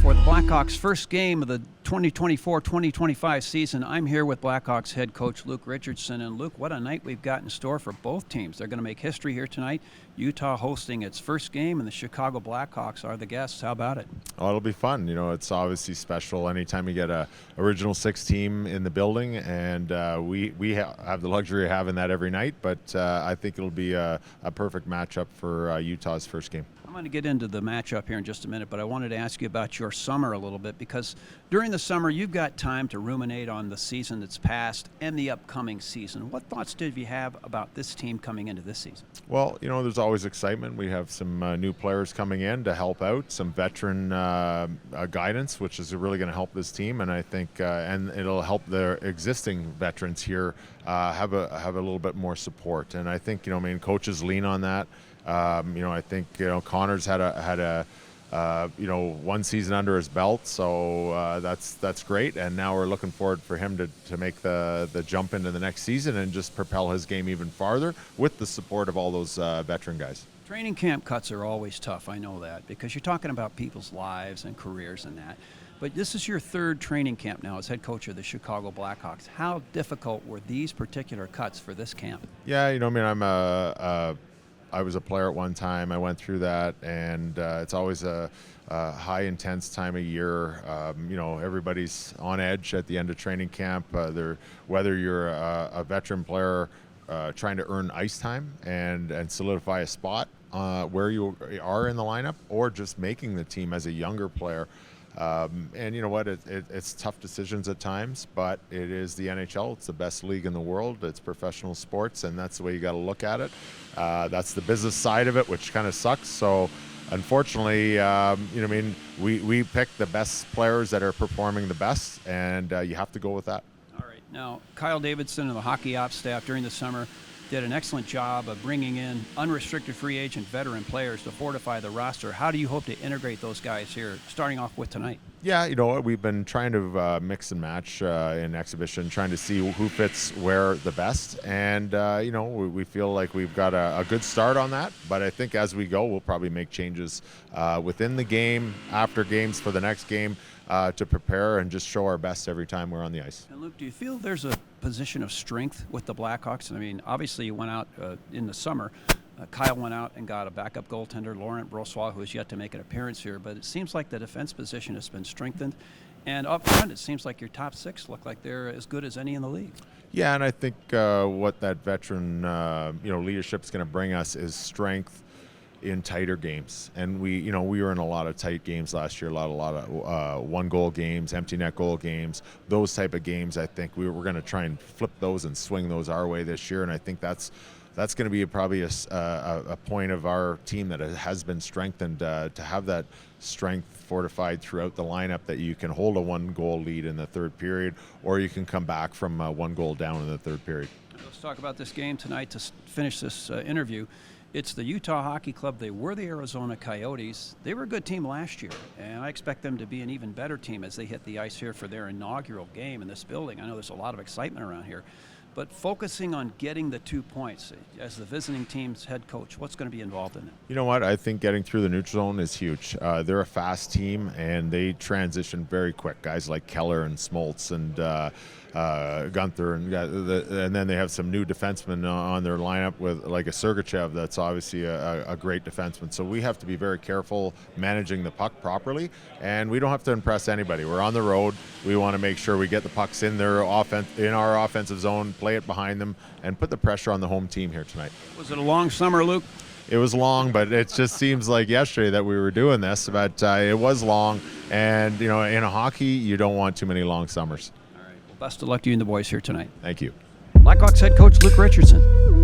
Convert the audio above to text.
for the Blackhawks' first game of the 2024-2025 season. I'm here with Blackhawks head coach Luke Richardson. And Luke, what a night we've got in store for both teams. They're going to make history here tonight. Utah hosting its first game, and the Chicago Blackhawks are the guests. How about it? Oh, it'll be fun. You know, it's obviously special anytime you get a original six team in the building, and we have the luxury of having that every night. But I think it'll be a perfect matchup for Utah's first game. I'm going to get into the matchup here in just a minute, but I wanted to ask you about your summer a little bit, because during the summer you've got time to ruminate on the season that's passed and the upcoming season. What thoughts did you have about this team coming into this season? Well, you know, there's always excitement. We have some new players coming in to help out, some veteran guidance, which is really going to help this team, and I think and it'll help the existing veterans here have a little bit more support. And I think, you know, I mean, coaches lean on that. You know, I think, you know, Connor's had a you know, one season under his belt, so that's great. And now we're looking forward for him to make the jump into the next season and just propel his game even farther with the support of all those veteran guys. Training camp cuts are always tough, I know that, because you're talking about people's lives and careers and that. But this is your third training camp now as head coach of the Chicago Blackhawks. How difficult were these particular cuts for this camp? Yeah, you know, I mean, I was a player at one time. I went through that, and it's always a high intense time of year. You know, everybody's on edge at the end of training camp. Whether you're a veteran player trying to earn ice time and solidify a spot where you are in the lineup, or just making the team as a younger player. And you know what, it's tough decisions at times, but it is the NHL. It's the best league in the world. It's professional sports, and that's the way you got to look at it. That's the business side of it, which kind of sucks. So unfortunately, you know, I mean, we pick the best players that are performing the best, and you have to go with that. All right. Now, Kyle Davidson and the hockey ops staff during the summer did an excellent job of bringing in unrestricted free agent veteran players to fortify the roster. How do you hope to integrate those guys here, starting off with tonight? Yeah, you know, we've been trying to mix and match in exhibition, trying to see who fits where the best. And, you know, we feel like we've got a good start on that. But I think as we go, we'll probably make changes within the game, after games for the next game, to prepare and just show our best every time we're on the ice. And Luke, do you feel there's a position of strength with the Blackhawks? I mean, obviously you went out in the summer. Kyle went out and got a backup goaltender, Laurent Brossoit, who has yet to make an appearance here. But it seems like the defense position has been strengthened. And up front, it seems like your top six look like they're as good as any in the league. Yeah, and I think what that veteran you know, leadership is going to bring us is strength in tighter games. And we were in a lot of tight games last year, a lot of one goal games, empty net goal games, those type of games. I think we're going to try and flip those and swing those our way this year. And I think that's going to be probably a point of our team that has been strengthened, to have that strength fortified throughout the lineup, that you can hold a one goal lead in the third period, or you can come back from one goal down in the third period. Let's talk about this game tonight to finish this interview. It's the Utah Hockey Club. They were the Arizona Coyotes. They were a good team last year, and I expect them to be an even better team as they hit the ice here for their inaugural game in this building. I know there's a lot of excitement around here, but focusing on getting the 2 points as the visiting team's head coach, what's going to be involved in it? You know what? I think getting through the neutral zone is huge. They're a fast team, and they transition very quick. Guys like Keller and Smoltz and Gunther, and then they have some new defensemen on their lineup with like a Sergachev that's obviously a great defenseman. So we have to be very careful managing the puck properly, and we don't have to impress anybody. We're on the road. We want to make sure we get the pucks in our offensive zone, play it behind them, and put the pressure on the home team here tonight. Was it a long summer, Luke? It was long, but it just seems like yesterday that we were doing this, but it was long. And, you know, in a hockey, you don't want too many long summers. All right. Well, best of luck to you and the boys here tonight. Thank you. Blackhawks head coach Luke Richardson.